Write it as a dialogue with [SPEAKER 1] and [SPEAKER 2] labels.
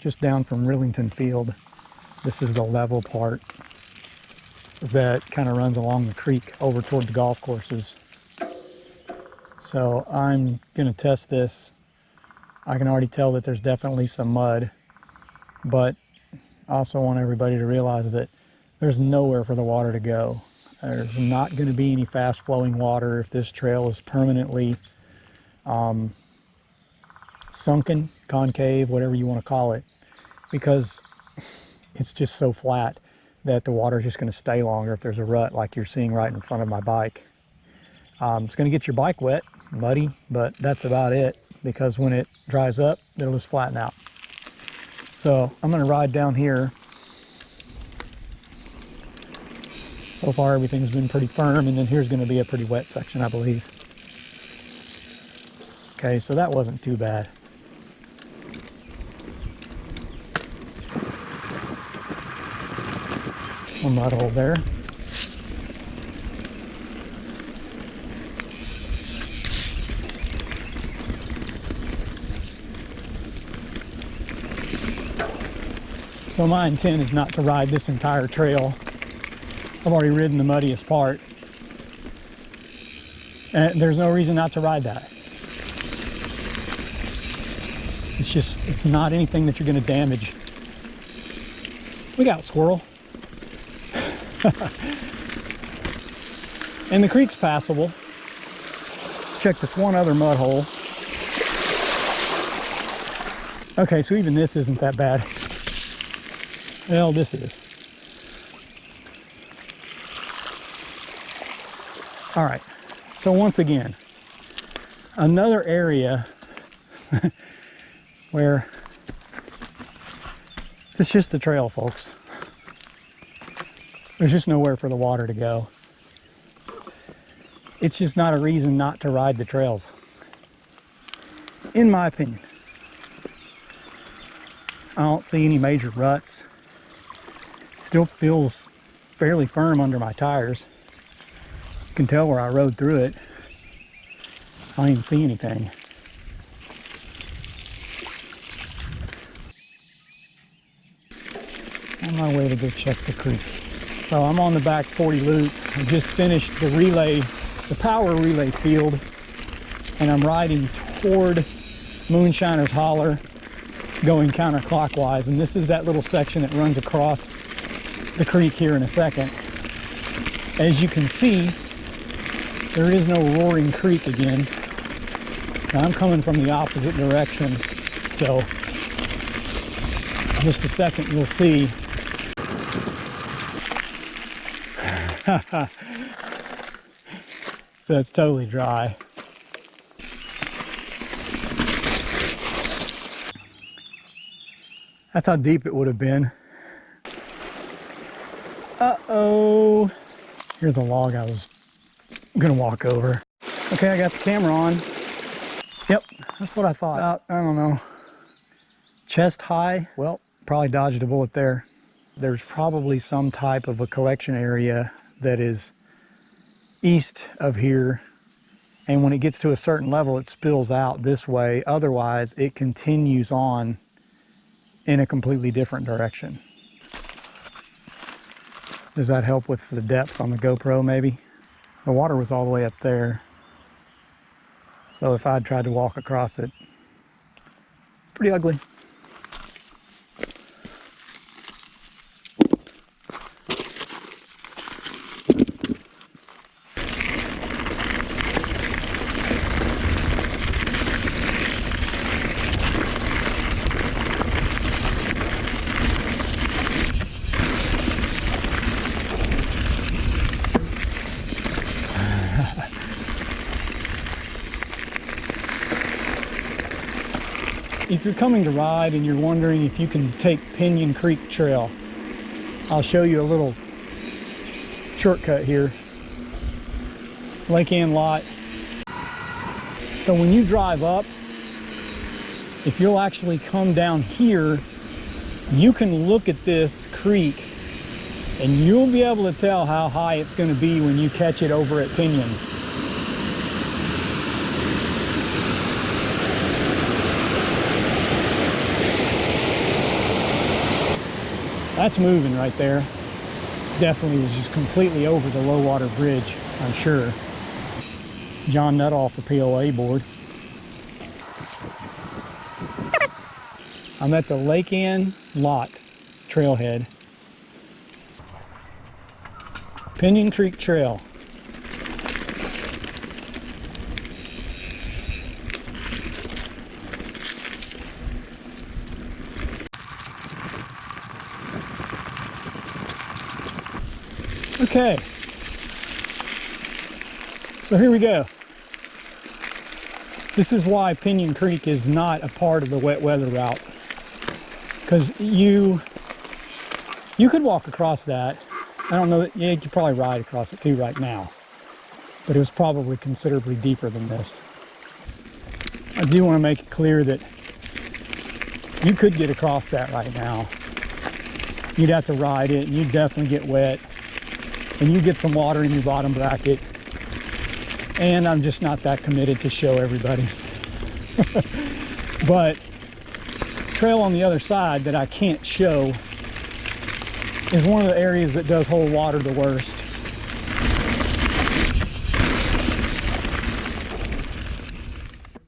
[SPEAKER 1] just down from Rillington Field. This is the level part that kind of runs along the creek over toward the golf courses. So I'm going to test this. I can already tell that there's definitely some mud, but I also want everybody to realize that there's nowhere for the water to go. There's not going to be any fast flowing water if this trail is permanently sunken, concave, whatever you want to call it, because it's just so flat that the water is just going to stay longer if there's a rut like you're seeing right in front of my bike. It's going to get your bike wet, muddy, but that's about it, because when it dries up, it'll just flatten out. So I'm going to ride down here. So far everything's been pretty firm, and then here's going to be a pretty wet section, I believe. Okay, so that wasn't too bad. A mud hole there. So my intent is not to ride this entire trail. I've already ridden the muddiest part, and there's no reason not to ride that. It's not anything that you're going to damage. We got squirrel. And the creek's passable. Check this one other mud hole. Okay, so even this isn't that bad. Well, this is. All right, so once again, another area where it's just a trail, folks. There's just nowhere for the water to go. It's just not a reason not to ride the trails, in my opinion. I don't see any major ruts. Still feels fairly firm under my tires. You can tell where I rode through it. I don't even see anything. On my way to go check the creek. So I'm on the back 40 loop. I just finished the relay, the power relay field, and I'm riding toward Moonshiner's Holler, going counterclockwise. And this is that little section that runs across the creek here in a second. As you can see, there is no roaring creek again. Now I'm coming from the opposite direction, so in just a second you'll see. So it's totally dry. That's how deep it would have been. Uh-oh. Here's the log I was gonna walk over. Okay, I got the camera on. Yep, that's what I thought. About, I don't know, chest high. Well, probably dodged a bullet there. There's probably some type of a collection area that is east of here, and when it gets to a certain level it spills out this way. Otherwise it continues on in a completely different direction. Does that help with the depth on the GoPro maybe? The water was all the way up there, so if I'd tried to walk across it, pretty ugly. If you're coming to ride and you're wondering if you can take Pinion Creek Trail, I'll show you a little shortcut here. Lake Ann Lot. So when you drive up, if you'll actually come down here, you can look at this creek and you'll be able to tell how high it's going to be when you catch it over at Pinion. That's moving right there. Definitely was just completely over the low water bridge, I'm sure. John Nuttall for POA board. I'm at the Lake Ann Lot trailhead. Pinion Creek Trail. Okay, so here we go. This is why Pinion Creek is not a part of the wet weather route, because you could walk across that. I don't know that, yeah, you could probably ride across it too right now, but it was probably considerably deeper than this. I do want to make it clear that you could get across that right now. You'd have to ride it, and you'd definitely get wet, and you get some water in your bottom bracket, and I'm just not that committed to show everybody. But trail on the other side that I can't show is one of the areas that does hold water the worst.